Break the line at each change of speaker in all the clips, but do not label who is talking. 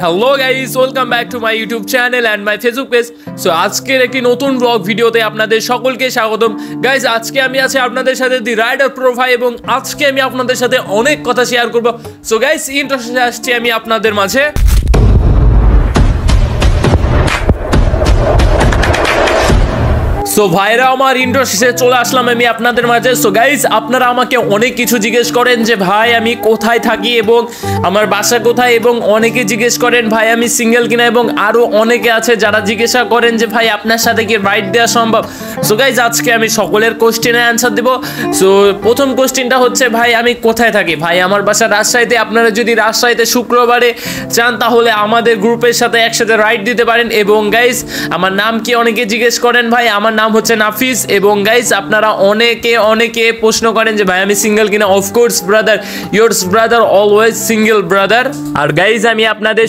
Hello guys, welcome back to my YouTube channel and my Facebook page. So আজকের একটি নতুন blog ভিডিওতে আপনাদের সকলকে স্বাগতম। গাইস, আজকে আমি আছি আপনাদের সাথে দি রাইডার প্রো ভাই এবং আজকে আমি আপনাদের সাথে অনেক কথা শেয়ার করব। সো গাইস, ইন্ট্রোডাকশনে আসছি আমি আপনাদের মাঝে। সো ভাইরা, আমার ইন্ট্রো শেষে চলে আসলাম আমি আপনাদের মাঝে। সো গাইজ, আপনারা আমাকে অনেক কিছু জিজ্ঞেস করেন যে ভাই আমি কোথায় থাকি এবং আমার বাসা কোথায়, এবং অনেকে জিজ্ঞেস করেন ভাই আমি সিঙ্গেল কিনা, এবং আরও অনেকে আছে যারা জিজ্ঞাসা করেন যে ভাই আপনার সাথে কি রাইড দেওয়া সম্ভব। সো গাইজ, আজকে আমি সকলের কোশ্চেনের অ্যান্সার দেবো। সো প্রথম কোশ্চেনটা হচ্ছে ভাই আমি কোথায় থাকি। ভাই আমার বাসা রাজশাহীতে। আপনারা যদি রাজশাহীতে শুক্রবারে চান তাহলে আমাদের গ্রুপের সাথে একসাথে রাইড দিতে পারেন। এবং গাইজ, আমার নাম কি অনেকে জিজ্ঞেস করেন। ভাই আমার নাম হচ্ছে নাফিস। এবং গাইজ, আপনারা অনেকে প্রশ্ন করেন যে ভাই আমি সিঙ্গেল কিনা। Of course brother, yours brother always single brother. আর গাইজ, আমি আপনাদের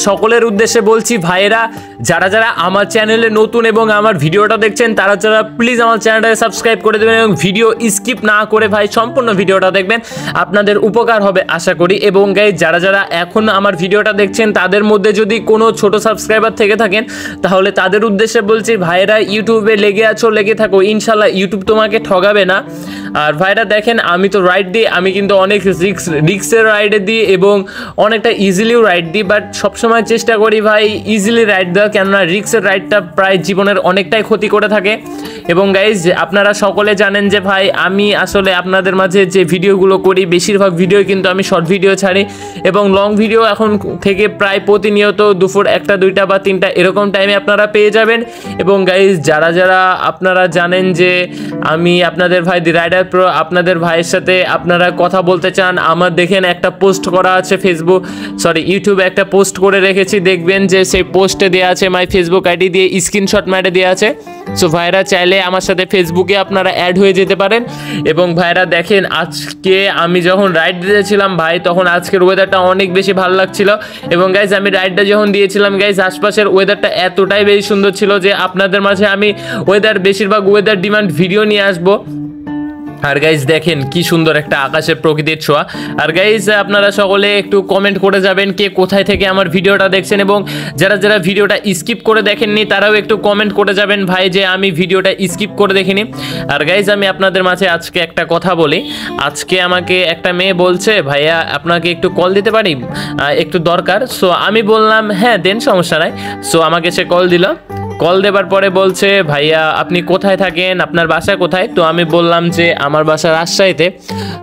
সকলের উদ্দেশ্যে বলছি ভাইয়েরা, যারা আমার চ্যানেলে নতুন এবং আমার ভিডিওটা দেখছেন তারা প্লিজ আমার চ্যানেলটাকে সাবস্ক্রাইব করে দেবেন এবং ভিডিও স্কিপ না করে ভাই সম্পূর্ণ ভিডিওটা দেখবেন, আপনাদের উপকার হবে আশা করি। এবং গাইজ, যারা এখন আমার ভিডিওটা দেখছেন তাদের মধ্যে যদি কোনো ছোট সাবস্ক্রাইবার থেকে থাকেন তাহলে তাদের উদ্দেশ্যে বলছি ভাইয়েরা, ইউটিউবে লেগে থাকো, ইনশাল্লাহ ইউটিউব তোমাকে ঠগাবে না। আর ভাইরা দেখেন, আমি তো রাইড দিই, আমি কিন্তু অনেক রিক্সের রাইডে দিই এবং অনেকটা ইজিলিও রাইড দিই, বাট সবসময় চেষ্টা করি ভাই ইজিলি রাইড দেওয়া, কেননা রিক্সের রাইডটা প্রায় জীবনের অনেকটাই ক্ষতি করে থাকে। এবং গাইজ, আপনারা সকলে জানেন যে ভাই আমি আসলে আপনাদের মাঝে যে ভিডিওগুলো করি বেশিরভাগ ভিডিও কিন্তু আমি শর্ট ভিডিও ছাড়ি, এবং লং ভিডিও এখন থেকে প্রায় প্রতিনিয়ত দুপুর 1টা 2টা বা 3টা এরকম টাইমে আপনারা পেয়ে যাবেন। এবং গাইজ, যারা আপনারা জানেন যে আমি আপনাদের ভাই দি রাইডার প্রো, আপনাদের ভাইয়ের সাথে আপনারা কথা বলতে চান, আমার দেখেন একটা পোস্ট করা আছে ইউটিউবে একটা পোস্ট করে রেখেছি, দেখবেন যে সেই পোস্টে দেওয়া আছে মাই ফেসবুক আইডি দিয়ে স্ক্রিনশট মেরে দেওয়া আছে। সো ভাইরা চাইলে আমার সাথে ফেসবুকে আপনারা অ্যাড হয়ে যেতে পারেন। এবং ভাইরা দেখেন, আজকে আমি যখন রাইড দিয়েছিলাম ভাই, তখন আজকের ওয়েদারটা অনেক বেশি ভালো লাগছিল। এবং গাইজ, আমি রাইডটা যখন দিয়েছিলাম গাইজ, আশপাশের ওয়েদারটা এতটাই বেশি সুন্দর ছিল যে আপনাদের মাঝে আমি বেশিরভাগ ওয়েদার ডিমান্ড ভিডিও নিয়ে আসবো। আর গাইজ দেখেন কি সুন্দর একটা আকাশের প্রকৃতির ছোঁয়া। আর গাইজ, আপনারা সকলে একটু কমেন্ট করে যাবেন কে কোথায় থেকে আমার ভিডিওটা দেখছেন, এবং যারা ভিডিওটা স্কিপ করে দেখেননি তারাও একটু কমেন্ট করে যাবেন ভাই যে আমি ভিডিওটা স্কিপ করে দেখিনি। আর গাইজ, আমি আপনাদের মাঝে আজকে একটা কথা বলি। আজকে আমাকে একটা মেয়ে বলছে ভাইয়া আপনাকে একটু কল দিতে পারি, একটু দরকার। সো আমি বললাম হ্যাঁ দেন, সমস্যা নাই। সো আমাকে সে কল দিল। কল দেবার পরে বলছে ভাইয়া আপনি কোথায় থাকেন, আপনার বাসা কোথায়। তো আমি বললাম যে আমার বাসা রাজশাহীতে।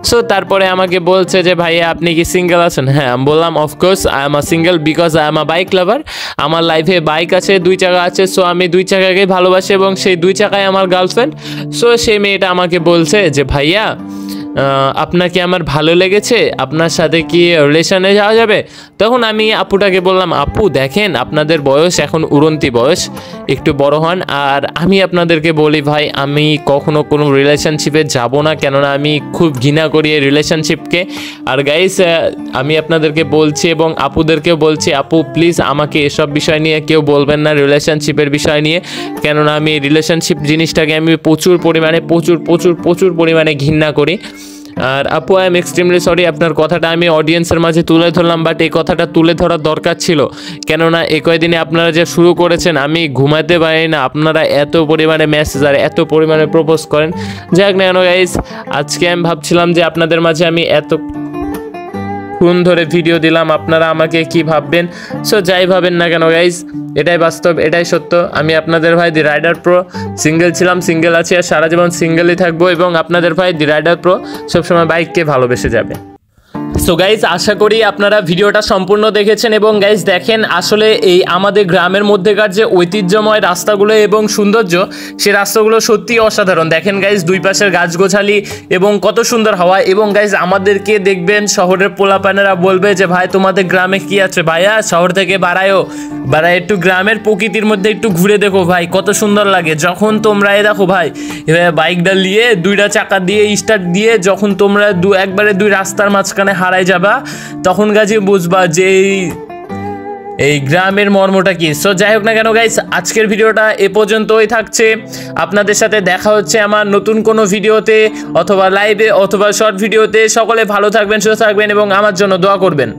সো তারপরে আমাকে বলছে যে ভাইয়া আপনি কি সিঙ্গেল আছেন। হ্যাঁ, আমি বললাম of course I am a single because I am a bike লাভার। আমার লাইফে বাইক আছে, 2 চাকা আছে। সো আমি 2 চাকাকেই ভালোবাসি এবং সেই 2 চাকায় আমার গার্লফ্রেন্ড। সো সেই মেয়েটা আমাকে বলছে যে ভাইয়া আপনাকে আমার ভালো লেগেছে, আপনার সাথে কি রিলেশনে যাওয়া যাবে। তখন আমি আপুটাকে বললাম, আপু দেখেন আপনাদের বয়স এখন উড়ন্তি বয়স, একটু বড় হন। আর আমি আপনাদেরকে বলি ভাই, আমি কখনো কোনো রিলেশনশিপে যাব না, কেননা আমি খুব ঘৃণা করি এই রিলেশনশিপকে। আর গাইস, আমি আপনাদেরকে বলছি এবং আপুদেরকেও বলছি, আপু প্লিজ আমাকে এসব বিষয় নিয়ে কেউ বলবেন না, রিলেশনশিপের বিষয় নিয়ে, কেননা আমি রিলেশনশিপ জিনিসটাকে আমি প্রচুর পরিমাণে ঘৃণা করি। আর আপু আই এম এক্সট্রিমলি সরি, আপনার কথাটা আমি অডিয়েন্সের মাঝে তুলে ধরলাম, বাট এই কথাটা তুলে ধরার দরকার ছিল, কেননা এই কয়দিনে আপনারা যে শুরু করেছেন আমি ঘুমাতে পারি না, আপনারা এত পরিমাণে মেসেজ আর এত পরিমাণে প্রপোজ করেন। যাক না কেন গাইজ, আজকে আমি ভাবছিলাম যে আপনাদের মাঝে আমি ধরে ভিডিও দিলাম, আপনারা আমাকে কি ভাববেন। সো যাই ভাবেন না কেন গাইজ, এটাই বাস্তব, এটাই সত্য। আমি আপনাদের ভাই দি রাইডার প্রো সিঙ্গেল ছিলাম, সিঙ্গেল আছি, আর সারা জীবন সিঙ্গেলই থাকবো। এবং আপনাদের ভাই দি রাইডার প্রো সবসময় বাইককে ভালোবেসে যাবে। সো গাইজ, আশা করি আপনারা ভিডিওটা সম্পূর্ণ দেখেছেন। এবং গাইজ দেখেন, আসলে এই আমাদের গ্রামের মধ্যেকার যে ঐতিহ্যময় রাস্তাগুলো এবং সৌন্দর্য, সে রাস্তাগুলো সত্যি অসাধারণ। দেখেন গাইজ, দুই পাশের গাছগোছালি এবং কত সুন্দর হাওয়া। এবং গাইজ, আমাদেরকে দেখবেন শহরের পোলাপানেরা বলবে যে ভাই তোমাদের গ্রামে কি আছে, ভাইয়া শহর থেকে বাড়ায় একটু গ্রামের প্রকৃতির মধ্যে একটু ঘুরে দেখো ভাই, কত সুন্দর লাগে। যখন তোমরা দেখো ভাই বাইকটা নিয়ে 2টা চাকা দিয়ে স্টার্ট দিয়ে যখন তোমরা একবারে 2 রাস্তার মাঝখানে হারাই যাবা, তখন গাছে বুঝবা যে এই গ্রামের মর্মটা কি। সো যাই হোক না কেন গাইস, আজকের ভিডিওটা এ পর্যন্তই থাকছে। আপনাদের সাথে দেখা হচ্ছে আমার নতুন কোনো ভিডিওতে, অথবা লাইভে, অথবা শর্ট ভিডিওতে। সকলে ভালো থাকবেন, সুস্থ থাকবেন এবং আমার জন্য দোয়া করবেন।